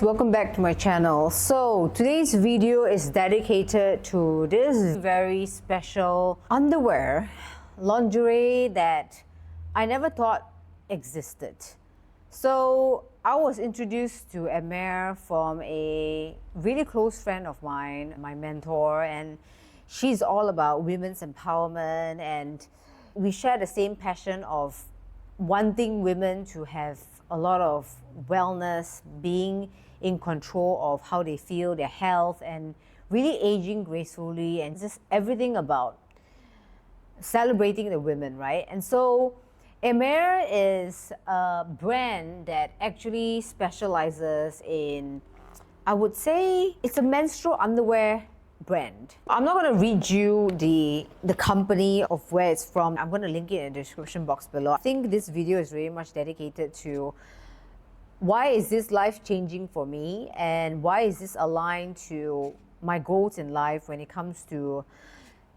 Welcome back to my channel. So today's video is dedicated to this very special underwear, lingerie that I never thought existed. So I was introduced to Emer from a really close friend of mine, my mentor, and she's all about women's empowerment, and we share the same passion of wanting women to have a lot of wellness, being in control of how they feel, their health, and really aging gracefully, and just everything about celebrating the women, right? And so Emir is a brand that actually specializes in, I would say, it's a menstrual underwear brand. I'm not going to read you the company of where it's from. I'm going to link it in the description box below. I think this video is very much dedicated to why is this life-changing for me, and why is this aligned to my goals in life when it comes to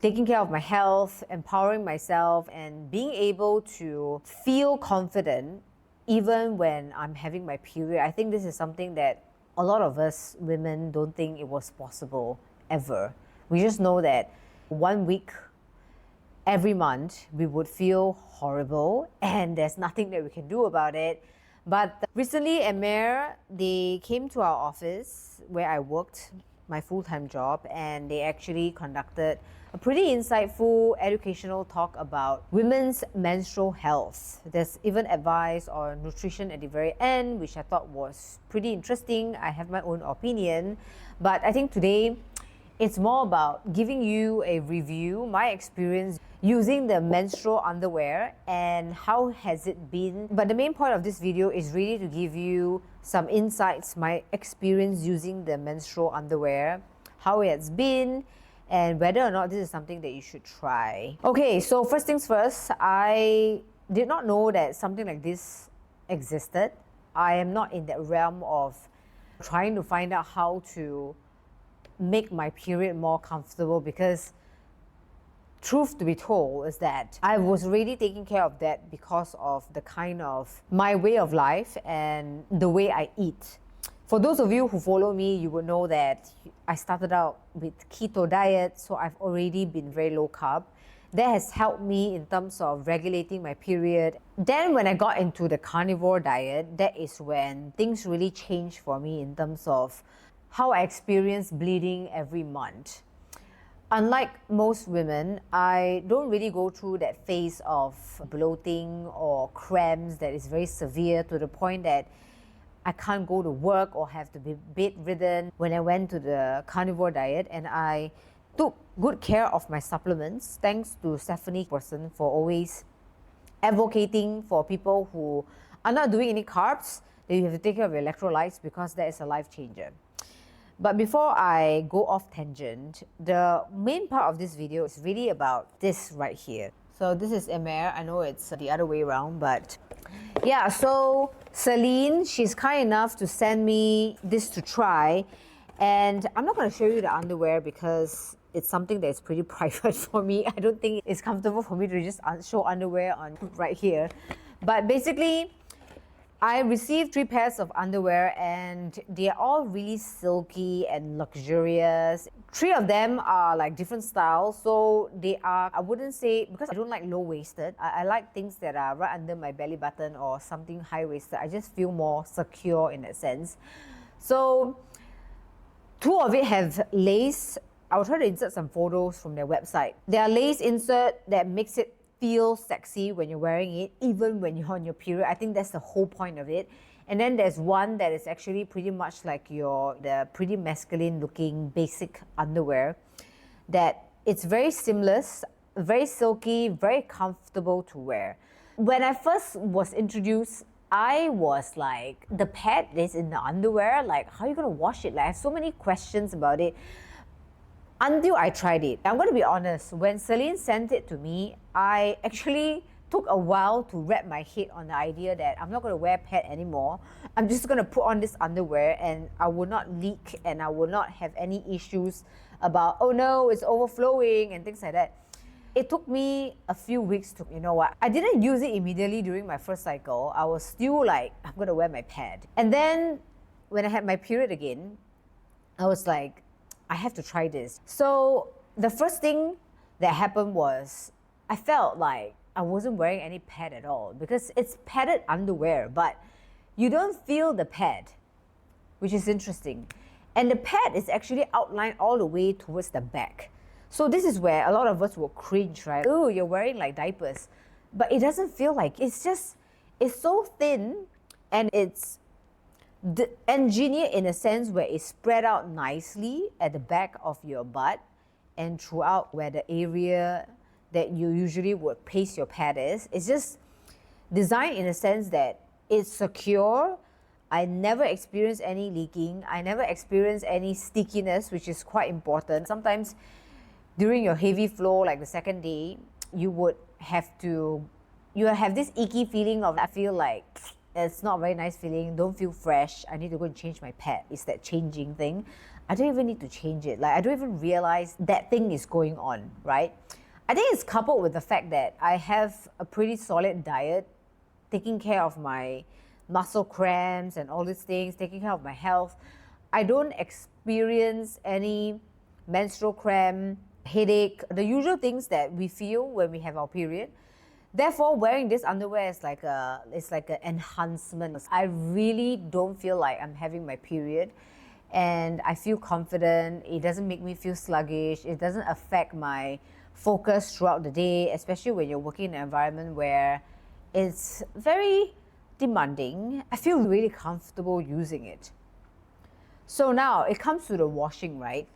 taking care of my health, empowering myself, and being able to feel confident even when I'm having my period. I think this is something that a lot of us women don't think it was possible ever. We just know that 1 week every month we would feel horrible and there's nothing that we can do about it. But recently, Emir, they came to our office where I worked my full-time job, and they actually conducted a pretty insightful educational talk about women's menstrual health. There's even advice on nutrition at the very end, which I thought was pretty interesting. I have my own opinion, but I think today it's more about giving you a review, my experience using the menstrual underwear and how has it been. But the main point of this video is really to give you some insights, my experience using the menstrual underwear, how it's been, and whether or not this is something that you should try. Okay, so first things first, I did not know that something like this existed. I am not in that realm of trying to find out how to make my period more comfortable, because truth to be told is that I was really taking care of that because of the kind of my way of life and the way I eat. For those of you who follow me, you will know that I started out with keto diet, so I've already been very low carb. That has helped me in terms of regulating my period. Then when I got into the carnivore diet, that is when things really changed for me in terms of how I experience bleeding every month. Unlike most women, I don't really go through that phase of bloating or cramps that is very severe to the point that I can't go to work or have to be bedridden. When I went to the carnivore diet, and I took good care of my supplements, thanks to Stephanie person for always advocating for people who are not doing any carbs, that you have to take care of your electrolytes, because that is a life changer. But before I go off tangent, the main part of this video is really about this right here. So this is Emir. I know it's the other way around, but yeah, so Celine, she's kind enough to send me this to try. And I'm not going to show you the underwear because it's something that's pretty private for me. I don't think it's comfortable for me to just show underwear on right here. But basically, I received 3 pairs of underwear, and they're all really silky and luxurious. 3 of them are like different styles, so they are, I wouldn't say, because I don't like low-waisted, I like things that are right under my belly button or something high-waisted. I just feel more secure in that sense. So 2 of it have lace. I'll try to insert some photos from their website. There are lace insert that makes it feel sexy when you're wearing it, even when you're on your period. I think that's the whole point of it. And then there's one that is actually pretty much like the pretty masculine looking basic underwear, that it's very seamless, very silky, very comfortable to wear. When I first was introduced, I was like, the pad is in the underwear, like how are you gonna wash it? Like I have so many questions about it until I tried it. I'm going to be honest, when Celine sent it to me, I actually took a while to wrap my head on the idea that I'm not going to wear pad anymore. I'm just going to put on this underwear and I will not leak and I will not have any issues about, oh no, it's overflowing and things like that. It took me a few weeks to, you know what, I didn't use it immediately during my first cycle. I was still like, I'm going to wear my pad. And then when I had my period again, I was like, I have to try this. So the first thing that happened was I felt like I wasn't wearing any pad at all, because it's padded underwear, but you don't feel the pad, which is interesting. And the pad is actually outlined all the way towards the back. So this is where a lot of us will cringe, right? Oh, you're wearing like diapers. But it doesn't feel like, it's so thin, and it's engineered in a sense where it's spread out nicely at the back of your butt and throughout where the area that you usually would place your pad is. It's just designed in a sense that it's secure. I never experienced any leaking. I never experienced any stickiness, which is quite important. Sometimes during your heavy flow, like the second day, you have this icky feeling of, I feel like it's not a very nice feeling, don't feel fresh, I need to go and change my pad. It's that changing thing. I don't even need to change it. Like, I don't even realize that thing is going on, right? I think it's coupled with the fact that I have a pretty solid diet, taking care of my muscle cramps and all these things, taking care of my health. I don't experience any menstrual cramp, headache, the usual things that we feel when we have our period. Therefore, wearing this underwear is like an enhancement. I really don't feel like I'm having my period, and I feel confident. It doesn't make me feel sluggish. It doesn't affect my focus throughout the day, especially when you're working in an environment where it's very demanding. I feel really comfortable using it. So now it comes to the washing, right?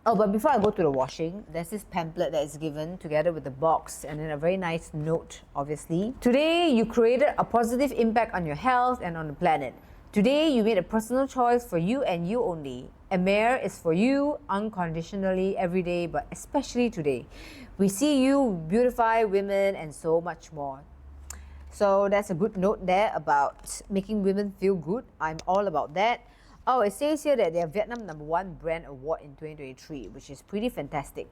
Oh, but before I go to the washing, there's this pamphlet that is given together with the box, and then a very nice note, obviously. Today, you created a positive impact on your health and on the planet. Today, you made a personal choice for you and you only. Emir is for you unconditionally every day, but especially today. We see you beautify women and so much more. So that's a good note there about making women feel good. I'm all about that. Oh, it says here that they're Vietnam #1 brand award in 2023, which is pretty fantastic.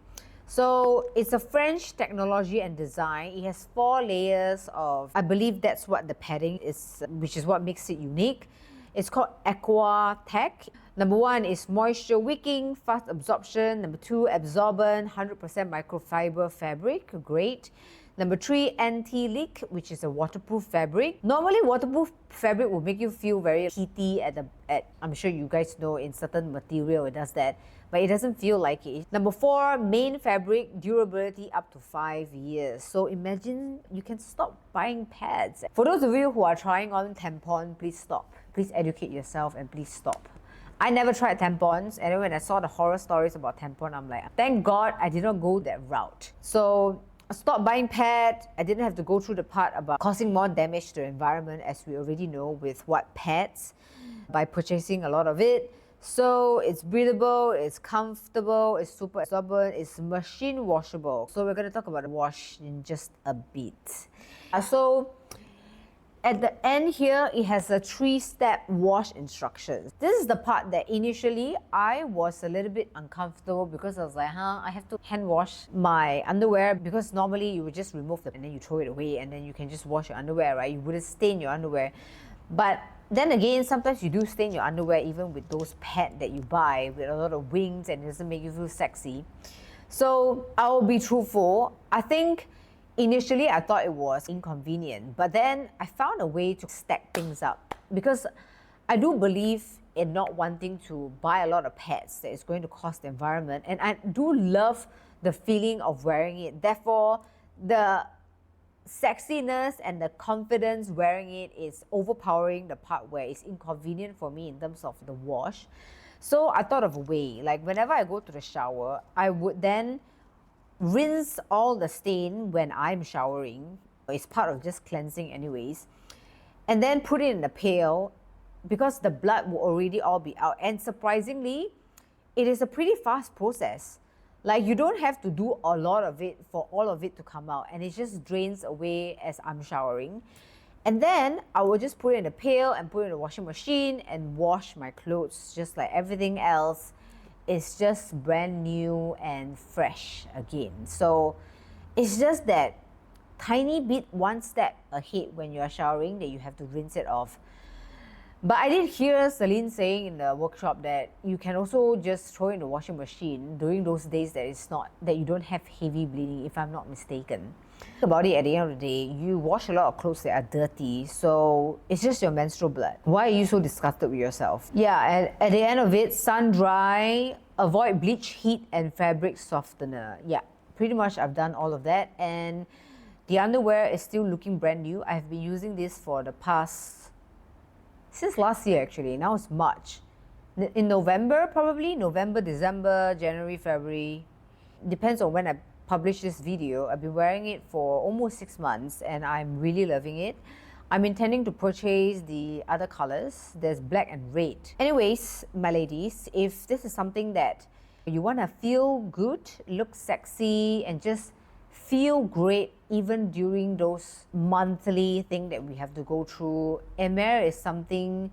So it's a French technology and design. It has 4 layers of, I believe that's what the padding is, which is what makes it unique. It's called Aqua Tech. #1 is moisture wicking, fast absorption. #2, absorbent, 100% microfiber fabric. Great. #3, anti-leak, which is a waterproof fabric. Normally, waterproof fabric will make you feel very heaty I'm sure you guys know in certain material it does that, but it doesn't feel like it. #4, main fabric, durability up to 5 years. So imagine you can stop buying pads. For those of you who are trying on tampon, please stop. Please educate yourself and please stop. I never tried tampons, and when I saw the horror stories about tampon, I'm like, thank God I did not go that route. So stop buying pads. I didn't have to go through the part about causing more damage to the environment, as we already know with what pads, by purchasing a lot of it. So it's breathable, it's comfortable, it's super absorbent, it's machine washable. So we're going to talk about the wash in just a bit. So at the end here, it has a 3-step wash instructions. This is the part that initially I was a little bit uncomfortable, because I was like, I have to hand wash my underwear, because normally you would just remove and then you throw it away, and then you can just wash your underwear, right? You wouldn't stain your underwear. But then again, sometimes you do stain your underwear even with those pads that you buy with a lot of wings, and it doesn't make you feel sexy. So I'll be truthful. I think initially, I thought it was inconvenient, but then I found a way to stack things up, because I do believe in not wanting to buy a lot of pads that is going to cost the environment, and I do love the feeling of wearing it. Therefore, the sexiness and the confidence wearing it is overpowering the part where it's inconvenient for me in terms of the wash. So I thought of a way, like whenever I go to the shower, I would then rinse all the stain when I'm showering. It's part of just cleansing anyways. And then put it in the pail, because the blood will already all be out. And surprisingly, it is a pretty fast process. Like, you don't have to do a lot of it for all of it to come out, and it just drains away as I'm showering. And then I will just put it in the pail and put it in the washing machine and wash my clothes just like everything else. It's just brand new and fresh again. So it's just that tiny bit, one step ahead when you're showering, that you have to rinse it off. But I did hear Celine saying in the workshop that you can also just throw in the washing machine during those days that you don't have heavy bleeding, if I'm not mistaken. About it, at the end of the day, you wash a lot of clothes that are dirty, so it's just your menstrual blood. Why are you so disgusted with yourself? Yeah, and at the end of it, sun dry, avoid bleach, heat, and fabric softener. Yeah, pretty much I've done all of that, and the underwear is still looking brand new. I've been using this for the past since last year actually. Now it's March. In November, probably November, December, January, February. Depends on when I publish this video. I've been wearing it for almost 6 months and I'm really loving it. I'm intending to purchase the other colors. There's black and red. Anyways, my ladies, if this is something that you want to feel good, look sexy, and just feel great even during those monthly thing that we have to go through, Emer is something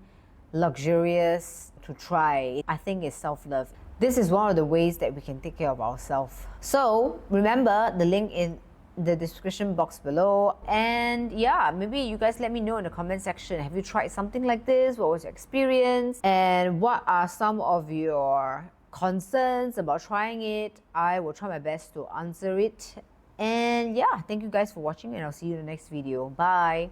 luxurious to try. I think it's self-love. This is one of the ways that we can take care of ourselves. So remember the link in the description box below, and yeah, maybe you guys let me know in the comment section, have you tried something like this? What was your experience, and what are some of your concerns about trying it? I will try my best to answer it. And yeah, thank you guys for watching, and I'll see you in the next video. Bye.